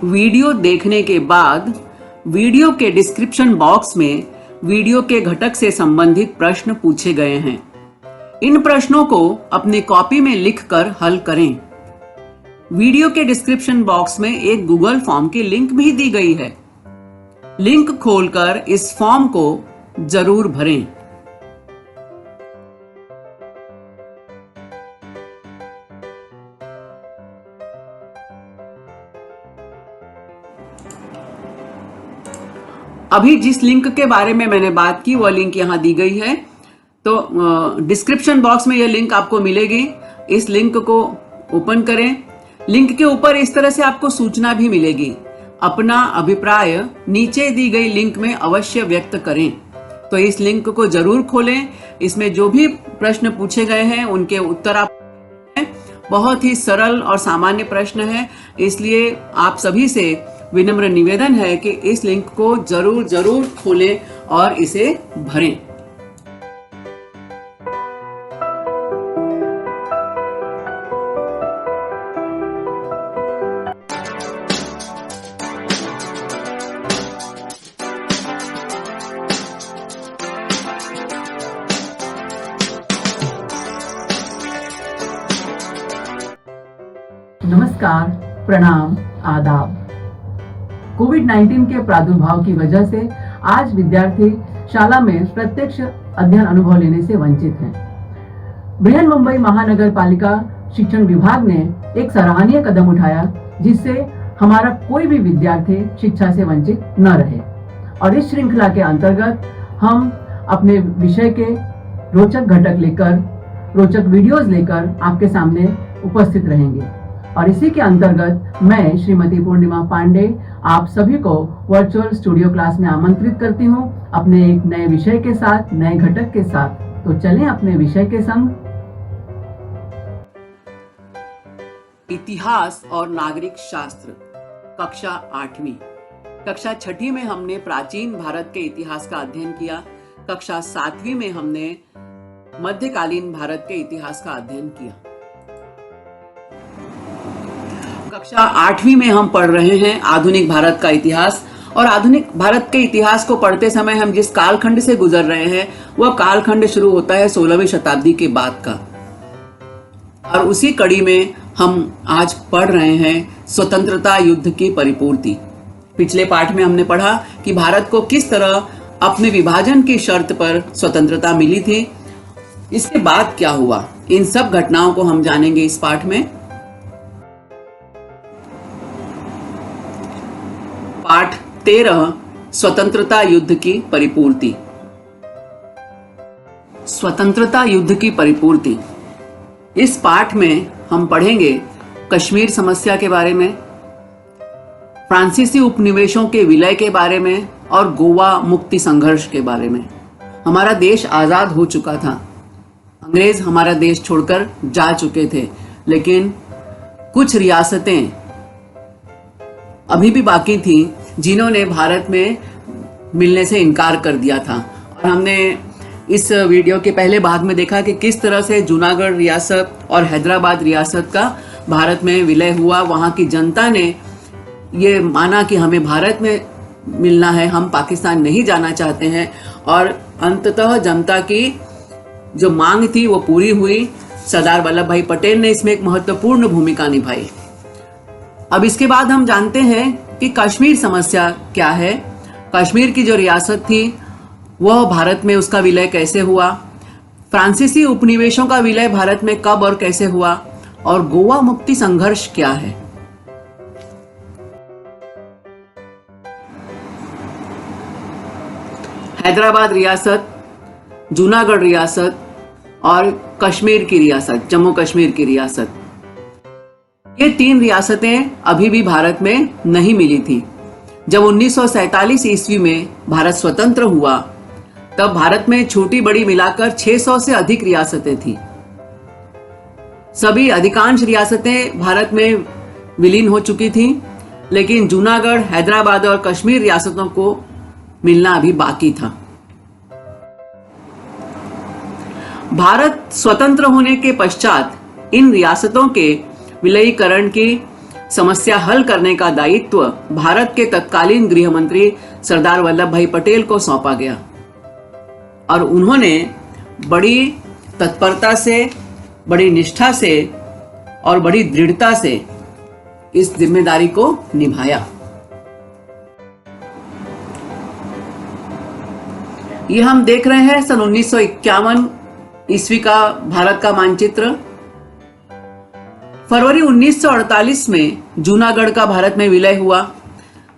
Video देखने के बाद वीडियो के डिस्क्रिप्शन बॉक्स में वीडियो के घटक से संबंधित प्रश्न पूछे गए हैं। इन प्रश्नों को अपनी कॉपी में लिखकर हल करें। वीडियो के डिस्क्रिप्शन बॉक्स में एक गूगल फॉर्म की लिंक भी दी गई है। लिंक खोलकर इस फॉर्म को जरूर भरें। अभी जिस लिंक के बारे में मैंने बात की वह लिंक यहां दी गई है, तो डिस्क्रिप्शन बॉक्स में यह लिंक आपको मिलेगी। इस लिंक को ओपन करें। लिंक के ऊपर इस तरह से आपको सूचना भी मिलेगी। अपना अभिप्राय नीचे दी गई लिंक में अवश्य व्यक्त करें। तो इस लिंक को जरूर खोलें। इसमें जो भी प्रश्न पूछे गए हैं उनके उत्तर आप बहुत ही सरल और सामान्य प्रश्न है, इसलिए आप सभी से विनम्र निवेदन है कि इस लिंक को जरूर जरूर खोलें और इसे भरें। नमस्कार, प्रणाम, आदाब। कोविड-19 के प्रादुर्भाव की वजह से आज विद्यार्थी शाला में प्रत्यक्ष अध्ययन अनुभव लेने से वंचित हैं। बृहन मुंबई महानगर पालिका शिक्षण विभाग ने एक सराहनीय कदम उठाया, जिससे हमारा कोई भी विद्यार्थी शिक्षा से वंचित न रहे। और इस श्रृंखला के अंतर्गत हम अपने विषय के रोचक घटक लेकर, रोचक वीडियोस लेकर आपके सामने उपस्थित रहेंगे। और इसी के अंतर्गत मैं श्रीमती पूर्णिमा पांडे आप सभी को वर्चुअल स्टूडियो क्लास में आमंत्रित करती हूं, अपने एक नए विषय के साथ, नए घटक के साथ। तो चलें अपने विषय के संग। इतिहास और नागरिक शास्त्र, कक्षा 8वीं। कक्षा 6ठी में हमने प्राचीन भारत के इतिहास का अध्ययन किया। कक्षा 7वीं में हमने मध्यकालीन भारत के इतिहास का अध्ययन किया। कक्षा 8वीं में हम पढ़ रहे हैं आधुनिक भारत का इतिहास। और आधुनिक भारत के इतिहास को पढ़ते समय हम जिस कालखंड से गुजर रहे हैं वह कालखंड शुरू होता है 16वीं शताब्दी के बाद का। और उसी कड़ी में हम आज पढ़ रहे हैं स्वतंत्रता युद्ध की परिपूर्ति। पिछले पाठ में हमने पढ़ा कि भारत को किस तरह अपने विभाजन की शर्त पर स्वतंत्रता मिली थी। इसके बाद क्या हुआ, इन सब घटनाओं को हम जानेंगे इस पाठ में। पाठ 13, स्वतंत्रता युद्ध की परिपूर्ति। स्वतंत्रता युद्ध की परिपूर्ति। इस पाठ में हम पढ़ेंगे कश्मीर समस्या के बारे में, फ्रांसीसी उपनिवेशों के विलय के बारे में और गोवा मुक्ति संघर्ष के बारे में। हमारा देश आजाद हो चुका था, अंग्रेज हमारा देश छोड़कर जा चुके थे, लेकिन कुछ रियासतें अभी भी बाकी थी जिन्होंने भारत में मिलने से इनकार कर दिया था। और हमने इस वीडियो के पहले भाग में देखा कि किस तरह से जूनागढ़ रियासत और हैदराबाद रियासत का भारत में विलय हुआ। वहाँ की जनता ने ये माना कि हमें भारत में मिलना है, हम पाकिस्तान नहीं जाना चाहते हैं। और अंततः जनता की जो मांग थी वो पूरी हुई। सरदार वल्लभ भाई पटेल ने इसमें एक महत्वपूर्ण भूमिका निभाई। अब इसके बाद हम जानते हैं कि कश्मीर समस्या क्या है। कश्मीर की जो रियासत थी वह भारत में उसका विलय कैसे हुआ, फ्रांसीसी उपनिवेशों का विलय भारत में कब और कैसे हुआ, और गोवा मुक्ति संघर्ष क्या है। हैदराबाद रियासत, जूनागढ़ रियासत और कश्मीर की रियासत, जम्मू कश्मीर की रियासत, ये 3 रियासतें अभी भी भारत में नहीं मिली थी। जब 1947 ईस्वी में भारत स्वतंत्र हुआ तब भारत में छोटी बड़ी मिलाकर 600 से अधिक रियासतें थी। सभी अधिकांश रियासतें भारत में विलीन हो चुकी थी, लेकिन जूनागढ़, हैदराबाद और कश्मीर रियासतों को मिलना अभी बाकी था। भारत स्वतंत्र होने के पश्चात इन रियासतों के विलयीकरण की समस्या हल करने का दायित्व भारत के तत्कालीन गृह मंत्री सरदार वल्लभ भाई पटेल को सौंपा गया और उन्होंने बड़ी तत्परता से, बड़ी निष्ठा से और बड़ी दृढ़ता से इस जिम्मेदारी को निभाया। ये हम देख रहे हैं सन 1951 ईस्वी का भारत का मानचित्र। फरवरी 1948 में जूनागढ़ का भारत में विलय हुआ।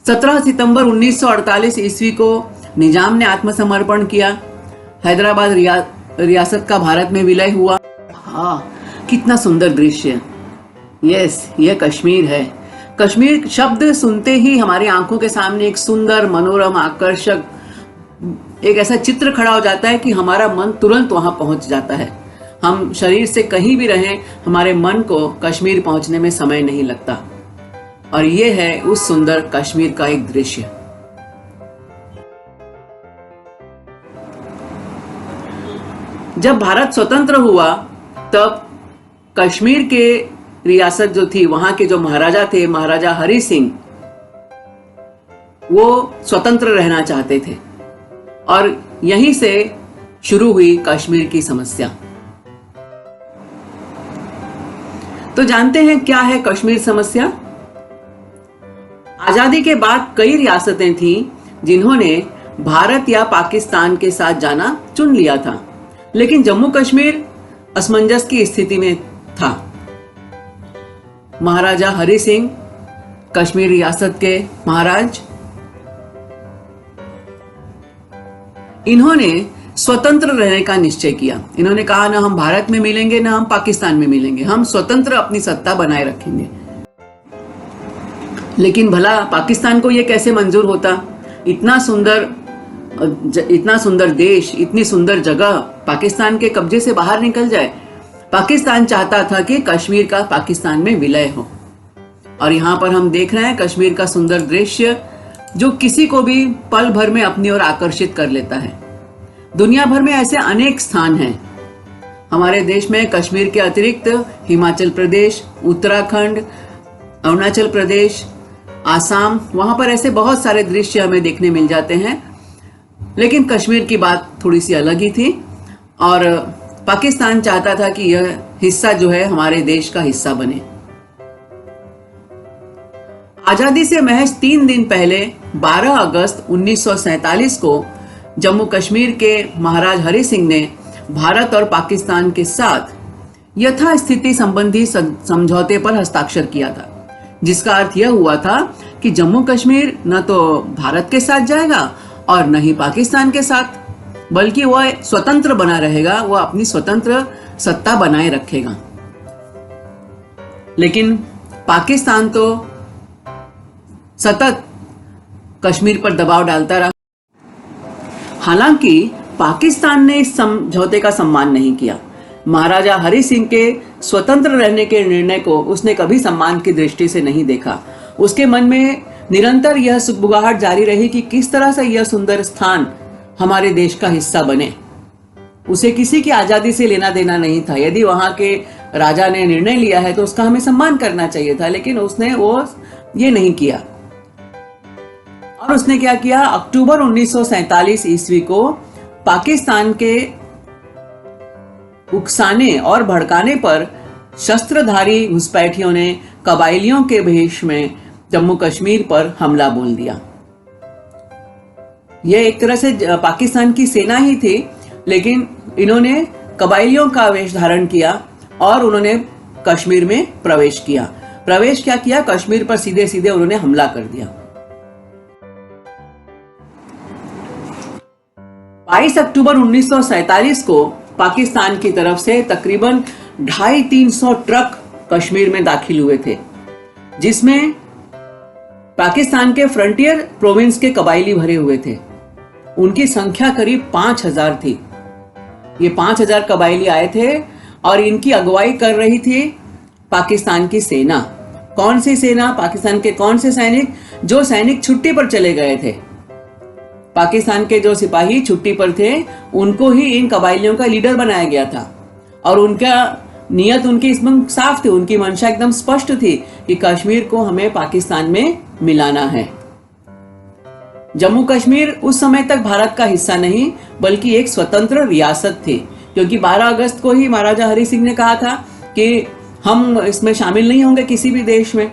17 सितंबर 1948 ईस्वी को निजाम ने आत्मसमर्पण किया। हैदराबाद रियासत का भारत में विलय हुआ। हाँ, कितना सुंदर दृश्य। यस, यह कश्मीर है। कश्मीर शब्द सुनते ही हमारी आंखों के सामने एक सुंदर, मनोरम, आकर्षक एक ऐसा चित्र खड़ा हो जाता है कि हमारा मन तुरंत वहां पहुंच जाता है। हम शरीर से कहीं भी रहें, हमारे मन को कश्मीर पहुंचने में समय नहीं लगता। और ये है उस सुंदर कश्मीर का एक दृश्य। जब भारत स्वतंत्र हुआ तब कश्मीर के रियासत जो थी, वहां के जो महाराजा थे, महाराजा हरि सिंह, वो स्वतंत्र रहना चाहते थे और यहीं से शुरू हुई कश्मीर की समस्या। तो जानते हैं क्या है कश्मीर समस्या? आजादी के बाद कई रियासतें थीं जिन्होंने भारत या पाकिस्तान के साथ जाना चुन लिया था, लेकिन जम्मू कश्मीर असमंजस की स्थिति में था। महाराजा हरि सिंह, कश्मीर रियासत के महाराज, इन्होंने स्वतंत्र रहने का निश्चय किया। इन्होंने कहा, ना हम भारत में मिलेंगे, ना हम पाकिस्तान में मिलेंगे, हम स्वतंत्र अपनी सत्ता बनाए रखेंगे। लेकिन भला पाकिस्तान को यह कैसे मंजूर होता? इतना सुंदर देश, इतनी सुंदर जगह पाकिस्तान के कब्जे से बाहर निकल जाए। पाकिस्तान चाहता था कि कश्मीर का पाकिस्तान में विलय हो। और यहां पर हम देख रहे हैं कश्मीर का सुंदर दृश्य जो किसी को भी पल भर में अपनी ओर आकर्षित कर लेता है। दुनिया भर में ऐसे अनेक स्थान हैं। हमारे देश में कश्मीर के अतिरिक्त हिमाचल प्रदेश, उत्तराखंड, अरुणाचल प्रदेश, आसाम, वहां पर ऐसे बहुत सारे दृश्य हमें देखने मिल जाते हैं। लेकिन कश्मीर की बात थोड़ी सी अलग ही थी और पाकिस्तान चाहता था कि यह हिस्सा जो है हमारे देश का हिस्सा बने। आजादी से महज 3 दिन पहले 12 अगस्त 1947 को जम्मू कश्मीर के महाराज हरि सिंह ने भारत और पाकिस्तान के साथ यथास्थिति संबंधी समझौते पर हस्ताक्षर किया था, जिसका अर्थ यह हुआ था कि जम्मू कश्मीर न तो भारत के साथ जाएगा और न ही पाकिस्तान के साथ, बल्कि वह स्वतंत्र बना रहेगा, वह अपनी स्वतंत्र सत्ता बनाए रखेगा। लेकिन पाकिस्तान तो सतत कश्मीर पर दबाव डालता रहा। हालांकि पाकिस्तान ने इस समझौते का सम्मान नहीं किया। महाराजा हरि सिंह के स्वतंत्र रहने के निर्णय को उसने कभी सम्मान की दृष्टि से नहीं देखा। उसके मन में निरंतर यह सुगबुगाहट जारी रही कि किस तरह से यह सुंदर स्थान हमारे देश का हिस्सा बने। उसे किसी की आजादी से लेना देना नहीं था। यदि वहां के राजा ने निर्णय लिया है तो उसका हमें सम्मान करना चाहिए था, लेकिन उसने वो ये नहीं किया। और उसने क्या किया? अक्टूबर 1947 ईस्वी को पाकिस्तान के उकसाने और भड़काने पर शस्त्रधारी घुसपैठियों ने कबायलियों के भेष में जम्मू कश्मीर पर हमला बोल दिया। यह एक तरह से पाकिस्तान की सेना ही थी, लेकिन इन्होंने कबायलियों का वेश धारण किया और उन्होंने कश्मीर में प्रवेश किया। प्रवेश क्या किया? कश्मीर पर सीधे सीधे उन्होंने हमला कर दिया। 22 अक्टूबर 1947 को पाकिस्तान की तरफ से तकरीबन 250-300 ट्रक कश्मीर में दाखिल हुए थे, जिसमें पाकिस्तान के फ्रंटियर प्रोविंस के कबायली भरे हुए थे। उनकी संख्या करीब 5000 थी। ये 5000 कबायली आए थे और इनकी अगुवाई कर रही थी पाकिस्तान की सेना। कौन सी सेना? पाकिस्तान के कौन से सैनिक? जो सैनिक छुट्टी पर चले गए थे। पाकिस्तान के जो सिपाही छुट्टी पर थे, उनको ही इन कबायलियों का लीडर बनाया गया था और उनका नियत उनकी एकदम साफ थी, उनकी मंशा एकदम स्पष्ट थी कि कश्मीर को हमें पाकिस्तान में मिलाना है। जम्मू कश्मीर उस समय तक भारत का हिस्सा नहीं बल्कि एक स्वतंत्र रियासत थी, क्योंकि 12 अगस्त को ही महाराजा हरि सिंह ने कहा था कि हम इसमें शामिल नहीं होंगे किसी भी देश में।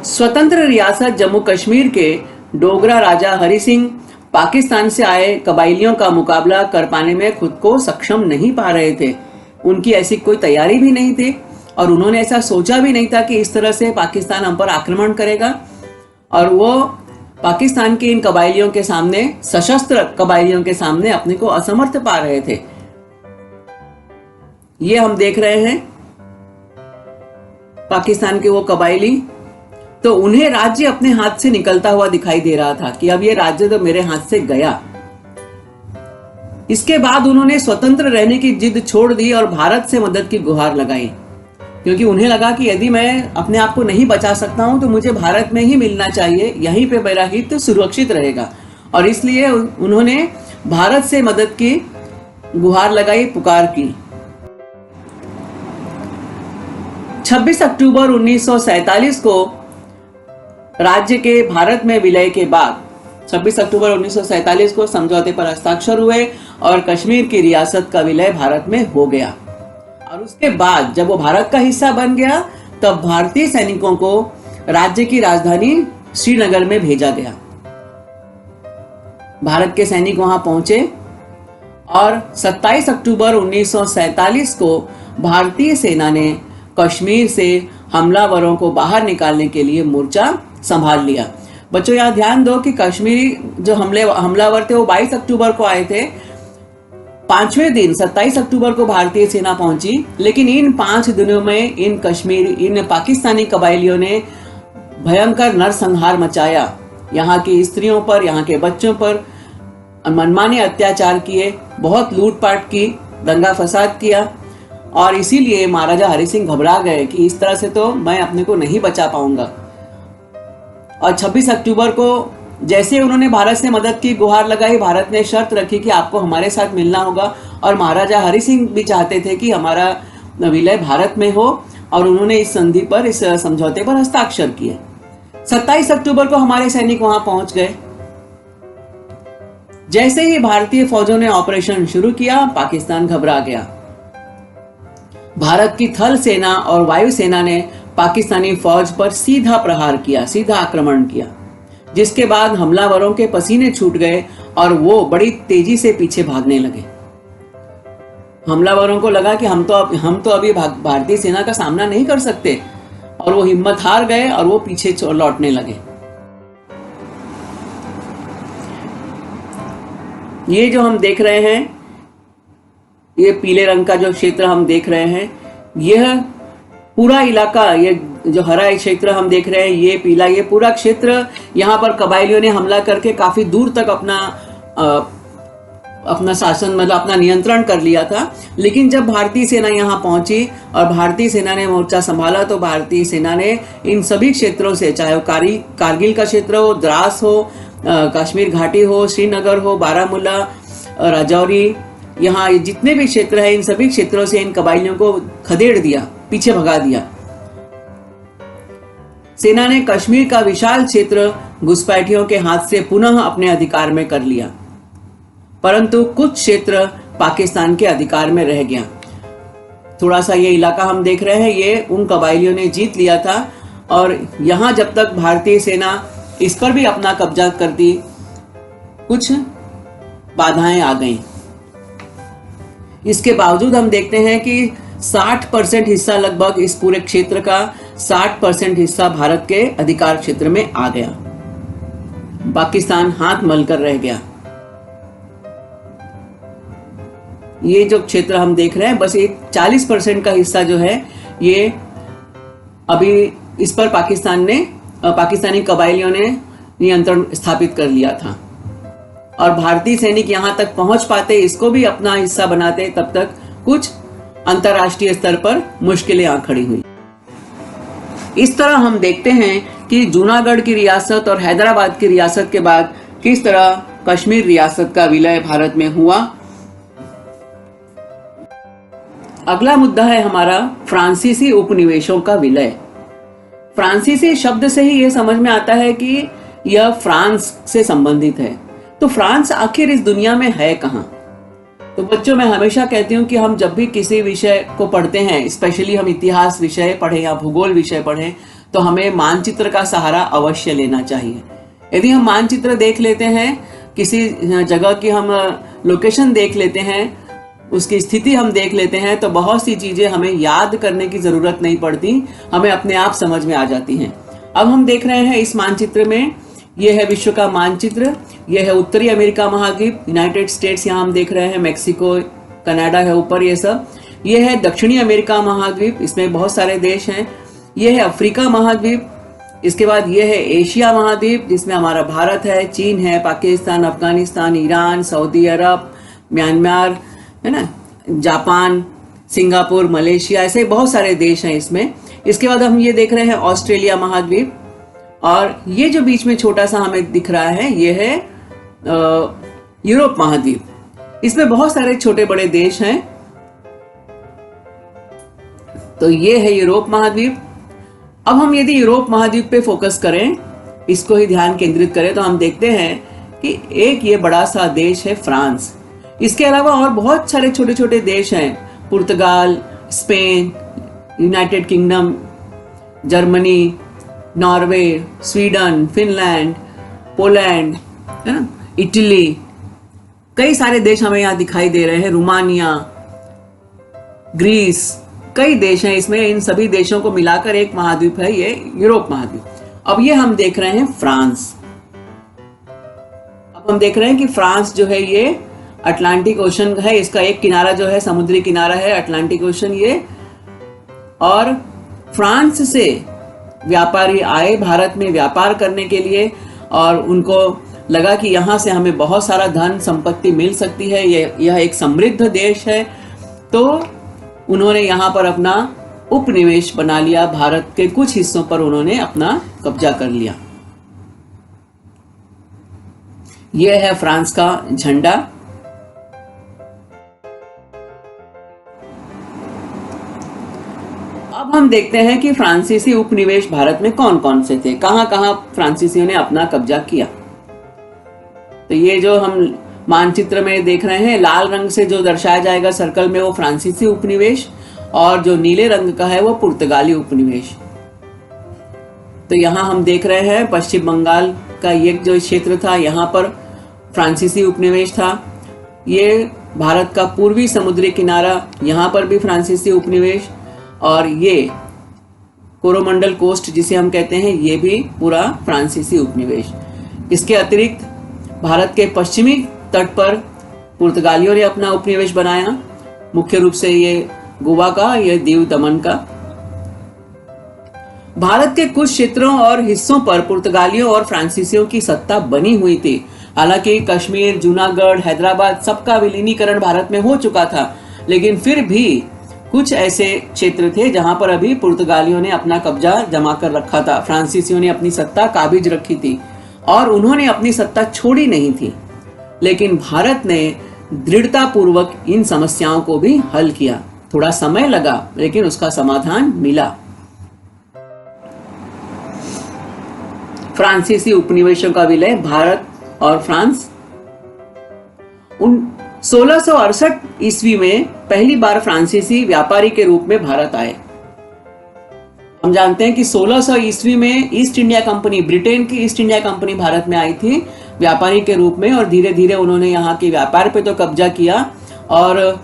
स्वतंत्र रियासत जम्मू कश्मीर के डोगरा राजा हरि सिंह पाकिस्तान से आए कबाइलियों का मुकाबला कर पाने में खुद को सक्षम नहीं पा रहे थे। उनकी ऐसी कोई तैयारी भी नहीं थी और उन्होंने ऐसा सोचा भी नहीं था कि इस तरह से पाकिस्तान हम पर आक्रमण करेगा। और वो पाकिस्तान के इन कबाइलियों के सामने, सशस्त्र कबाइलियों के सामने अपने को असमर्थ पा रहे थे। ये हम देख रहे हैं पाकिस्तान के वो कबाइली, तो उन्हें राज्य अपने हाथ से निकलता हुआ दिखाई दे रहा था कि अब ये राज्य तो मेरे हाथ से गया। इसके बाद उन्होंने स्वतंत्र रहने की जिद छोड़ दी और भारत से मदद की गुहार लगाई, क्योंकि उन्हें लगा कि यदि मैं अपने आप को नहीं बचा सकता हूं तो मुझे भारत में ही मिलना चाहिए, यहीं पे मेरा हित सुरक्षित रहेगा। और इसलिए उन्होंने भारत से मदद की गुहार लगाई, पुकार की। 26 अक्टूबर 1947 को राज्य के भारत में विलय के बाद 26 अक्टूबर 1947 को समझौते पर हस्ताक्षर हुए और कश्मीर की रियासत का विलय भारत में हो गया। और उसके बाद जब वो भारत का हिस्सा बन गया तब भारतीय सैनिकों को राज्य की राजधानी श्रीनगर में भेजा गया। भारत के सैनिक वहां पहुंचे और 27 अक्टूबर 1947 को भारतीय सेना ने कश्मीर से हमलावरों को बाहर निकालने के लिए मोर्चा संभाल लिया। बच्चों यहाँ ध्यान दो कि कश्मीरी जो हमलावर थे वो 22 अक्टूबर को आए थे। 5वें दिन 27 अक्टूबर को भारतीय सेना पहुंची, लेकिन इन 5 दिनों में इन पाकिस्तानी कबाइलियों ने भयंकर नरसंहार मचाया। यहाँ की स्त्रियों पर, यहाँ के बच्चों पर मनमाने अत्याचार किए, बहुत लूटपाट की, दंगा फसाद किया। और इसीलिए महाराजा हरि सिंह घबरा गए कि इस तरह से तो मैं अपने को नहीं बचा पाऊंगा। और 26 अक्टूबर को जैसे उन्होंने भारत से मदद की गुहार लगाई, भारत ने शर्त रखी कि आपको हमारे साथ मिलना होगा। और महाराजा हरि सिंह भी चाहते थे कि हमारा विलय भारत में हो और उन्होंने इस संधि पर, इस समझौते पर हस्ताक्षर किए। 27 अक्टूबर को हमारे सैनिक वहां पहुंच गए। जैसे ही भारतीय फौजों ने ऑपरेशन शुरू किया, पाकिस्तान घबरा गया। भारत की थल सेना और वायु सेना ने पाकिस्तानी फौज पर सीधा प्रहार किया, सीधा आक्रमण किया, जिसके बाद हमलावरों के पसीने छूट गए और वो बड़ी तेजी से पीछे भागने लगे। हमलावरों को लगा कि हम तो अभी भारतीय सेना का सामना नहीं कर सकते, और वो हिम्मत हार गए और वो पीछे लौटने लगे। ये जो हम देख रहे हैं, ये पीले रंग का जो क्षेत्र हम देख रहे हैं, यह पूरा इलाका, ये जो हरा क्षेत्र हम देख रहे हैं, ये पीला, ये पूरा क्षेत्र, यहाँ पर कबाइलियों ने हमला करके काफी दूर तक अपना शासन, मतलब अपना नियंत्रण कर लिया था। लेकिन जब भारतीय सेना यहाँ पहुंची और भारतीय सेना ने मोर्चा संभाला, तो भारतीय सेना ने इन सभी क्षेत्रों से, चाहे वो कारगिल का क्षेत्र हो, द्रास हो, कश्मीर घाटी हो, श्रीनगर हो, बारामूला, राजौरी, यहाँ जितने भी क्षेत्र है, इन सभी क्षेत्रों से इन कबाइलियों को खदेड़ दिया, पीछे भगा दिया। सेना ने कश्मीर का विशाल क्षेत्र घुसपैठियों के हाथ से पुनः अपने अधिकार में कर लिया, परंतु कुछ क्षेत्र पाकिस्तान के अधिकार में रह गया। थोड़ा सा ये इलाका हम देख रहे हैं, ये उन कबाइलियों ने जीत लिया था और यहाँ जब तक भारतीय सेना इस पर भी अपना कब्जा करती, कुछ बाधाएं आ गईं। इसके बावजूद हम देखते हैं कि 60% हिस्सा, लगभग इस पूरे क्षेत्र का 60% हिस्सा भारत के अधिकार क्षेत्र में आ गया। पाकिस्तान हाथ मलकर रह गया। ये जो क्षेत्र हम देख रहे हैं, बस एक 40% का हिस्सा जो है, ये अभी इस पर पाकिस्तानी कबाइलियों ने नियंत्रण स्थापित कर लिया था। और भारतीय सैनिक यहां तक पहुंच पाते, इसको भी अपना हिस्सा बनाते, तब तक कुछ अंतर्राष्ट्रीय स्तर पर मुश्किलें आ खड़ी हुई। इस तरह हम देखते हैं कि जूनागढ़ की रियासत और हैदराबाद की रियासत के बाद किस तरह कश्मीर रियासत का विलय भारत में हुआ। अगला मुद्दा है हमारा फ्रांसीसी उपनिवेशों का विलय। फ्रांसीसी शब्द से ही यह समझ में आता है कि यह फ्रांस से संबंधित है। तो फ्रांस आखिर इस दुनिया में है कहाँ? तो बच्चों, मैं हमेशा कहती हूँ कि हम जब भी किसी विषय को पढ़ते हैं, स्पेशली हम इतिहास विषय पढ़ें या भूगोल विषय पढ़ें, तो हमें मानचित्र का सहारा अवश्य लेना चाहिए। यदि हम मानचित्र देख लेते हैं, किसी जगह की हम लोकेशन देख लेते हैं, उसकी स्थिति हम देख लेते हैं, तो बहुत सी चीजें हमें याद करने की जरूरत नहीं पड़ती, हमें अपने आप समझ में आ जाती हैं। अब हम देख रहे हैं इस मानचित्र में, यह है विश्व का मानचित्र। यह है उत्तरी अमेरिका महाद्वीप, यूनाइटेड स्टेट्स यहाँ हम देख रहे हैं, मेक्सिको, कनाडा है ऊपर, ये सब। यह है दक्षिणी अमेरिका महाद्वीप, इसमें बहुत सारे देश हैं। यह है अफ्रीका महाद्वीप। इसके बाद यह है एशिया महाद्वीप, जिसमें हमारा भारत है, चीन है, पाकिस्तान, अफगानिस्तान, ईरान, सऊदी अरब, म्यांमार, है ना, जापान, सिंगापुर, मलेशिया, ऐसे बहुत सारे देश हैं इसमें। इसके बाद हम ये देख रहे हैं ऑस्ट्रेलिया महाद्वीप, और ये जो बीच में छोटा सा हमें दिख रहा है, ये है यूरोप महाद्वीप। इसमें बहुत सारे छोटे बड़े देश हैं। तो ये है यूरोप महाद्वीप। अब हम यदि यूरोप महाद्वीप पे फोकस करें, इसको ही ध्यान केंद्रित करें, तो हम देखते हैं कि एक ये बड़ा सा देश है फ्रांस। इसके अलावा और बहुत सारे छोटे छोटे देश हैं, Portugal, Spain, United Kingdom, Germany, Norway, Sweden, Finland, Poland, है ना, इटली, कई सारे देश हमें यहाँ दिखाई दे रहे हैं, रोमानिया, ग्रीस, कई देश हैं इसमें। इन सभी देशों को मिलाकर एक महाद्वीप है ये यूरोप महाद्वीप। अब ये हम देख रहे हैं फ्रांस। अब हम देख रहे हैं कि फ्रांस जो है ये अटलांटिक ओशन है, इसका एक किनारा जो है समुद्री किनारा है, अटलांटिक ओशन ये। और फ्रांस से व्यापारी आए भारत में व्यापार करने के लिए, और उनको लगा कि यहाँ से हमें बहुत सारा धन संपत्ति मिल सकती है, यह एक समृद्ध देश है। तो उन्होंने यहाँ पर अपना उपनिवेश बना लिया, भारत के कुछ हिस्सों पर उन्होंने अपना कब्जा कर लिया। यह है फ्रांस का झंडा। अब हम देखते हैं कि फ्रांसीसी उपनिवेश भारत में कौन कौन से थे, कहां कहां फ्रांसीसियों ने अपना कब्जा किया। तो ये जो हम मानचित्र में देख रहे हैं, लाल रंग से जो दर्शाया जाएगा सर्कल में, वो फ्रांसीसी उपनिवेश, और जो नीले रंग का है वो पुर्तगाली उपनिवेश। तो यहाँ हम देख रहे हैं पश्चिम बंगाल का ये जो क्षेत्र था, यहाँ पर फ्रांसीसी उपनिवेश था। ये भारत का पूर्वी समुद्री किनारा, यहाँ पर भी फ्रांसीसी उपनिवेश, और ये कोरोमंडल कोस्ट जिसे हम कहते हैं, ये भी पूरा फ्रांसीसी उपनिवेश। इसके अतिरिक्त भारत के पश्चिमी तट पर पुर्तगालियों ने अपना उपनिवेश बनाया, मुख्य रूप से ये गोवा का, ये दीव दमन का। भारत के कुछ क्षेत्रों और हिस्सों पर पुर्तगालियों और फ्रांसीसियों की सत्ता बनी हुई थी। हालांकि कश्मीर, जूनागढ़, हैदराबाद, सबका विलीनीकरण भारत में हो चुका था, लेकिन फिर भी कुछ ऐसे क्षेत्र थे जहां पर अभी पुर्तगालियों ने अपना कब्जा जमा कर रखा था, फ्रांसीसियों ने अपनी सत्ता काबिज रखी थी, और उन्होंने अपनी सत्ता छोड़ी नहीं थी। लेकिन भारत ने दृढ़ता पूर्वक इन समस्याओं को भी हल किया। थोड़ा समय लगा, लेकिन उसका समाधान मिला। फ्रांसीसी उपनिवेशों का विलय, भारत और फ्रांस। 1668 ईस्वी में पहली बार फ्रांसीसी व्यापारी के रूप में भारत आए। हम जानते हैं कि 1600 ईस्वी में ईस्ट इंडिया कंपनी, ब्रिटेन की ईस्ट इंडिया कंपनी भारत में आई थी व्यापारी के रूप में, और धीरे धीरे उन्होंने यहाँ के व्यापार पे तो कब्जा किया, और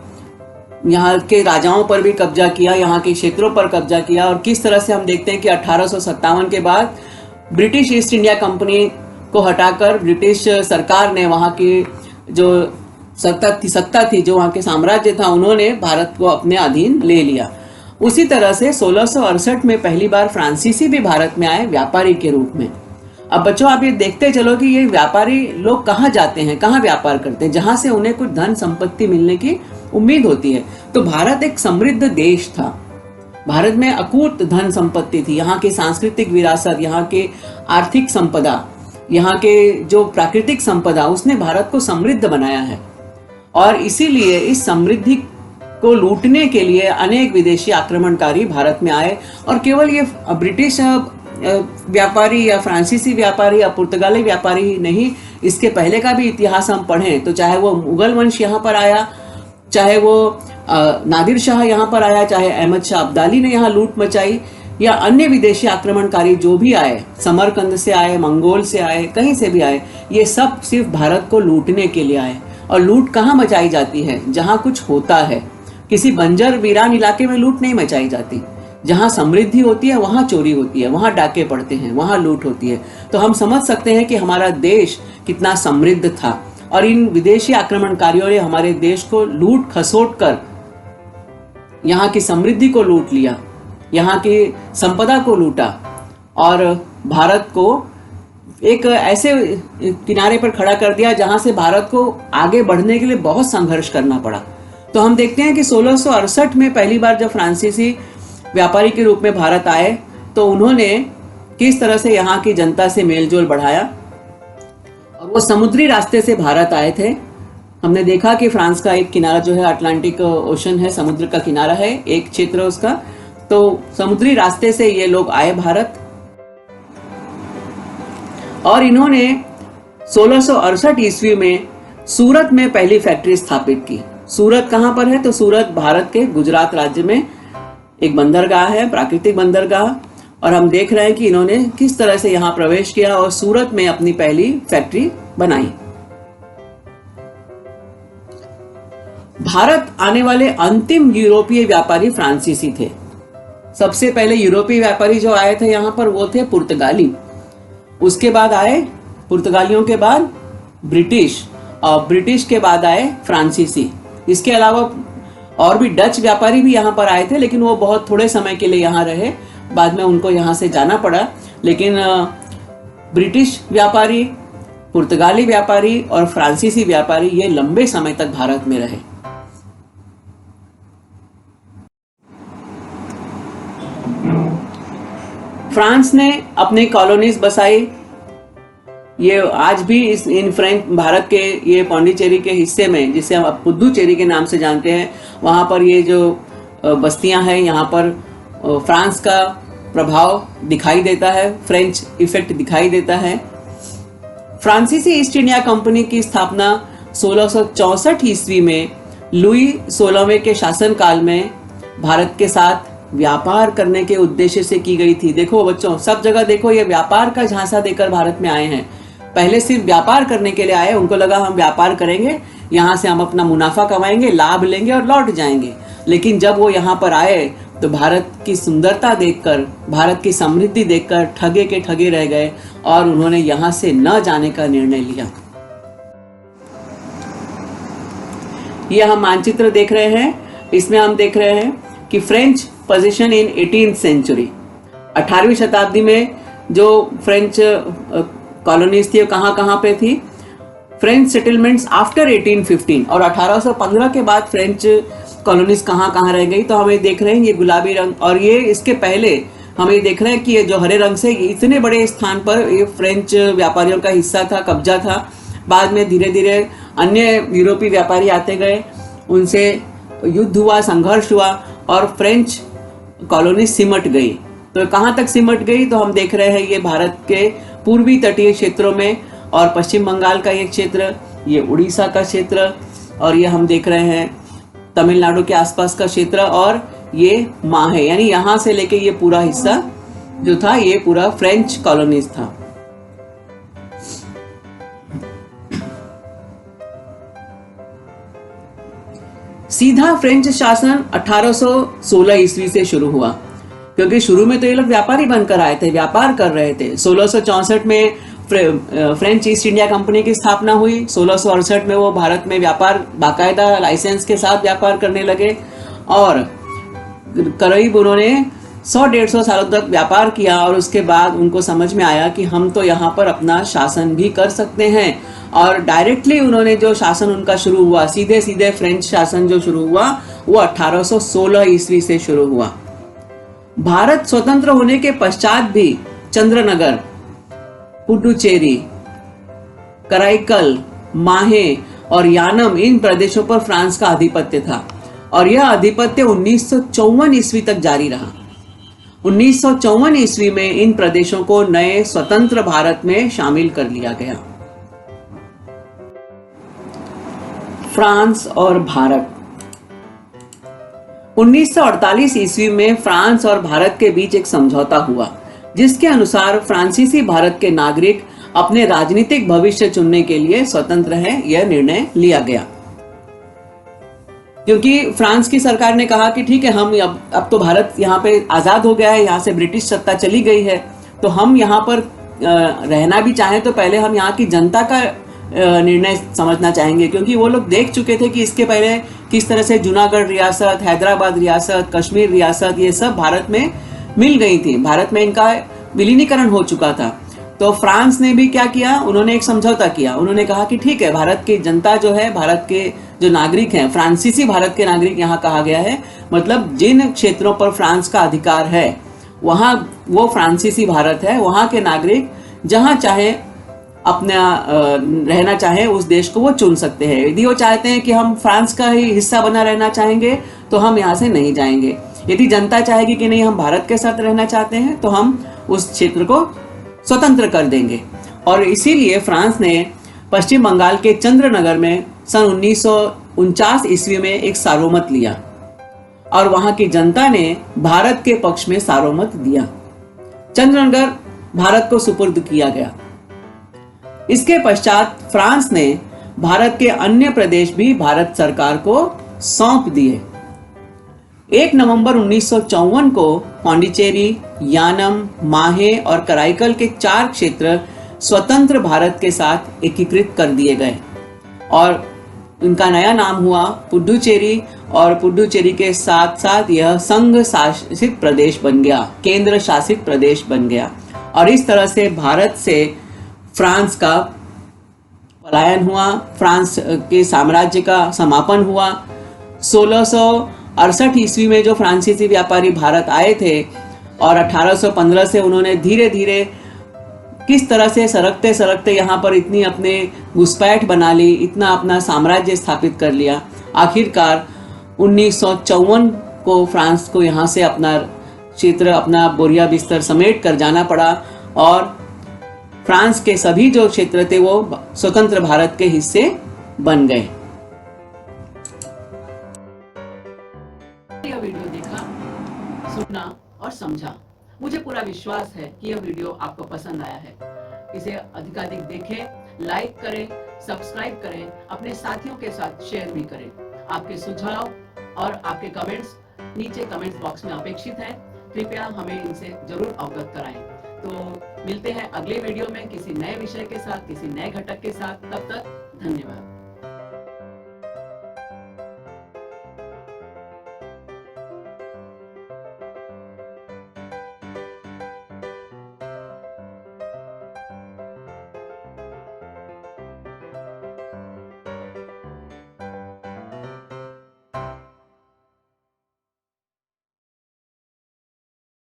यहाँ के राजाओं पर भी कब्जा किया, यहाँ के क्षेत्रों पर कब्जा किया। और किस तरह से हम देखते हैं कि 1857 के बाद ब्रिटिश ईस्ट इंडिया कंपनी को हटाकर ब्रिटिश सरकार ने वहाँ की जो सत्ता थी, जो वहाँ के साम्राज्य था, उन्होंने भारत को अपने अधीन ले लिया। उसी तरह से 1668 में पहली बार फ्रांसीसी भी भारत में आए व्यापारी के रूप में। अब बच्चों, आप ये देखते चलो कि ये व्यापारी लोग कहाँ जाते हैं, कहाँ व्यापार करते हैं, जहां से उन्हें कुछ धन संपत्ति मिलने की उम्मीद होती है। तो भारत एक समृद्ध देश था, भारत में अकूत धन संपत्ति थी, यहाँ की सांस्कृतिक विरासत, यहाँ के आर्थिक संपदा, यहाँ के जो प्राकृतिक संपदा, उसने भारत को समृद्ध बनाया है। और इसीलिए इस समृद्धि को लूटने के लिए अनेक विदेशी आक्रमणकारी भारत में आए। और केवल ये ब्रिटिश व्यापारी या फ्रांसीसी व्यापारी या पुर्तगाली व्यापारी ही नहीं, इसके पहले का भी इतिहास हम पढ़ें तो चाहे वो मुगल वंश यहाँ पर आया, चाहे वो नादिर शाह यहाँ पर आया, चाहे अहमद शाह अब्दाली ने यहाँ लूट मचाई, या अन्य विदेशी आक्रमणकारी जो भी आए, समरकंद से आए, मंगोल से आए, कहीं से भी आए, ये सब सिर्फ भारत को लूटने के लिए आए। और लूट कहाँ मचाई जाती है? जहाँ कुछ होता है। किसी बंजर वीरान इलाके में लूट नहीं मचाई जाती। जहाँ समृद्धि होती है वहाँ चोरी होती है, वहाँ डाके पड़ते हैं, वहाँ लूट होती है। तो हम समझ सकते हैं कि हमारा देश कितना समृद्ध था और इन विदेशी आक्रमणकारियों ने हमारे देश को लूट खसोट कर यहाँ की समृद्धि को लूट लिया, यहाँ की संपदा को लूटा और भारत को एक ऐसे किनारे पर खड़ा कर दिया जहां से भारत को आगे बढ़ने के लिए बहुत संघर्ष करना पड़ा। तो हम देखते हैं कि 1668 में पहली बार जब फ्रांसीसी व्यापारी के रूप में भारत आए तो उन्होंने किस तरह से यहाँ की जनता से मेलजोल बढ़ाया। और वो समुद्री रास्ते से भारत आए थे। हमने देखा कि फ्रांस का एक किनारा जो है अटलांटिक ओशन है, समुद्र का किनारा है, एक क्षेत्र उसका। तो समुद्री रास्ते से ये लोग आए भारत और इन्होंने 1668 ईस्वी में सूरत में पहली फैक्ट्री स्थापित की। सूरत कहाँ पर है? तो सूरत भारत के गुजरात राज्य में एक बंदरगाह है, प्राकृतिक बंदरगाह। और हम देख रहे हैं कि इन्होंने किस तरह से यहाँ प्रवेश किया और सूरत में अपनी पहली फैक्ट्री बनाई। भारत आने वाले अंतिम यूरोपीय व्यापारी फ्रांसीसी थे। सबसे पहले यूरोपीय व्यापारी जो आए थे यहाँ पर वो थे पुर्तगाली। उसके बाद आए पुर्तगालियों के बाद ब्रिटिश और ब्रिटिश के बाद आए फ्रांसीसी। इसके अलावा और भी डच व्यापारी भी यहाँ पर आए थे, लेकिन वो बहुत थोड़े समय के लिए यहाँ रहे, बाद में उनको यहाँ से जाना पड़ा। लेकिन ब्रिटिश व्यापारी, पुर्तगाली व्यापारी और फ्रांसीसी व्यापारी ये लंबे समय तक भारत में रहे। फ्रांस ने अपनी कॉलोनीज बसाई। ये आज भी इन फ्रेंच भारत के ये पौंडीचेरी के हिस्से में, जिसे हम पुदुचेरी के नाम से जानते हैं, वहाँ पर ये जो बस्तियां हैं, यहाँ पर फ्रांस का प्रभाव दिखाई देता है, फ्रेंच इफेक्ट दिखाई देता है। फ्रांसीसी ईस्ट इंडिया कंपनी की स्थापना 1664 ईस्वी में लुई 16वें के शासनकाल में भारत के साथ व्यापार करने के उद्देश्य से की गई थी। देखो बच्चों, सब जगह देखो, ये व्यापार का झांसा देकर भारत में आए हैं। पहले सिर्फ व्यापार करने के लिए आए, उनको लगा हम व्यापार करेंगे, यहाँ से हम अपना मुनाफा कमाएंगे, लाभ लेंगे और लौट जाएंगे। लेकिन जब वो यहाँ पर आए तो भारत की सुंदरता देखकर, भारत की समृद्धि देखकर ठगे के ठगे रह गए और उन्होंने यहाँ से न जाने का निर्णय लिया। ये हम मानचित्र देख रहे हैं, इसमें हम देख रहे हैं कि French position in 18th century, 18वीं शताब्दी में जो फ्रेंच कॉलोनीज थी कहाँ कहाँ पे थी। फ्रेंच सेटलमेंट्स आफ्टर 1815 और 1815 के बाद फ्रेंच कॉलोनीज कहाँ कहाँ रह गई। तो हमें देख रहे हैं ये गुलाबी रंग, और ये इसके पहले हम ये देख रहे हैं कि ये जो हरे रंग से इतने बड़े स्थान पर ये फ्रेंच व्यापारियों का हिस्सा था, कब्जा था। बाद में धीरे धीरे अन्य यूरोपीय व्यापारी आते गए, उनसे युद्ध हुआ, संघर्ष हुआ और फ्रेंच कॉलोनी सिमट गई। तो कहाँ तक सिमट गई? तो हम देख रहे हैं ये भारत के पूर्वी तटीय क्षेत्रों में और पश्चिम बंगाल का ये क्षेत्र, ये उड़ीसा का क्षेत्र, और ये हम देख रहे हैं तमिलनाडु के आसपास का क्षेत्र, और ये माहे, यानी यहाँ से लेके ये पूरा हिस्सा जो था ये पूरा फ्रेंच कॉलोनीज था। सीधा फ्रेंच शासन 1816 ईस्वी से शुरू हुआ, क्योंकि शुरू में तो ये लोग व्यापारी बनकर आए थे, व्यापार कर रहे थे। 1664 में फ्रेंच ईस्ट इंडिया कंपनी की स्थापना हुई। 1668 में वो भारत में व्यापार बाकायदा लाइसेंस के साथ व्यापार करने लगे और करीब उन्होंने 100-150 सालों तक व्यापार किया। और उसके बाद उनको समझ में आया कि हम तो यहाँ पर अपना शासन भी कर सकते हैं, और डायरेक्टली उन्होंने जो शासन उनका शुरू हुआ, सीधे सीधे फ्रेंच शासन जो शुरू हुआ वो 1816 ईस्वी से शुरू हुआ। भारत स्वतंत्र होने के पश्चात भी चंद्रनगर, पुडुचेरी, कराईकल, माहे और यानम, इन प्रदेशों पर फ्रांस का आधिपत्य था। और यह आधिपत्य 1954 ईस्वी तक जारी रहा। 1954 ईस्वी में इन प्रदेशों को नए स्वतंत्र भारत में शामिल कर लिया गया। फ्रांस और भारत। 1948 ईस्वी में फ्रांस और भारत के बीच एक समझौता हुआ, जिसके अनुसार फ्रांसीसी भारत के नागरिक अपने राजनीतिक भविष्य चुनने के लिए स्वतंत्र हैं, यह निर्णय लिया गया। क्योंकि फ्रांस की सरकार ने कहा कि ठीक है, हम अब तो भारत यहाँ पे आजाद हो गया है, यहाँ से ब्रिटिश सत्ता चली गई है, तो हम यहाँ पर रहना भी चाहें तो पहले हम यहाँ की जनता का निर्णय समझना चाहेंगे। क्योंकि वो लोग देख चुके थे कि इसके पहले किस तरह से जूनागढ़ रियासत, हैदराबाद रियासत, कश्मीर रियासत, ये सब भारत में मिल गई थी, भारत में इनका विलीनीकरण हो चुका था। तो फ्रांस ने भी क्या किया, उन्होंने एक समझौता किया। उन्होंने कहा कि ठीक है, भारत की जनता जो है, भारत के जो नागरिक हैं, फ्रांसीसी भारत के नागरिक यहाँ कहा गया है, मतलब जिन क्षेत्रों पर फ्रांस का अधिकार है वहाँ वो फ्रांसीसी भारत है, वहाँ के नागरिक जहाँ चाहे अपना रहना चाहे उस देश को वो चुन सकते हैं। यदि वो चाहते हैं कि हम फ्रांस का ही हिस्सा बना रहना चाहेंगे तो हम यहाँ से नहीं जाएंगे। यदि जनता चाहेगी कि नहीं, हम भारत के साथ रहना चाहते हैं, तो हम उस क्षेत्र को स्वतंत्र कर देंगे। और इसीलिए फ्रांस ने पश्चिम बंगाल के चंद्रनगर में सन 1949 ईस्वी में एक सार्वमत लिया और वहां की जनता ने भारत के पक्ष में सार्वमत दिया। चंद्रनगर भारत को सुपुर्द किया गया। इसके पश्चात फ्रांस ने भारत के अन्य प्रदेश भी भारत सरकार को सौंप दिए। 1 नवंबर 1954 को पांडिचेरी, यानम, माहे और कराईकल के 4 क्षेत्र स्वतंत्र भारत के साथ एकीकृत कर दिए गए और इनका नया नाम हुआ पुडुचेरी। और पुडुचेरी के साथ साथ यह संघ शासित प्रदेश बन गया, केंद्र शासित प्रदेश बन गया। और इस तरह से भारत से फ्रांस का पलायन हुआ, फ्रांस के साम्राज्य का समापन हुआ। 1668 ईस्वी में जो फ्रांसीसी व्यापारी भारत आए थे और 1815 से उन्होंने धीरे धीरे किस तरह से सरकते सरकते यहाँ पर इतनी अपने घुसपैठ बना ली, इतना अपना साम्राज्य स्थापित कर लिया। आखिरकार 1954 को फ्रांस को यहाँ से अपना क्षेत्र, अपना बोरिया बिस्तर समेट कर जाना पड़ा और फ्रांस के सभी जो क्षेत्र थे वो स्वतंत्र भारत के हिस्से बन गए। यह वीडियो देखा, सुना और समझा। मुझे पूरा विश्वास है कि यह वीडियो आपको पसंद आया है। इसे अधिकाधिक देखें, लाइक करें, सब्सक्राइब करें, अपने साथियों के साथ शेयर भी करें। आपके सुझाव और आपके कमेंट्स नीचे कमेंट्स बॉक्स में अपेक्षित हैं। कृपया हमें इनसे जरूर अवगत कराएं। तो मिलते हैं अगले वीडियो में किसी नए विषय के साथ, किसी नए घटक के साथ। तब तक धन्यवाद।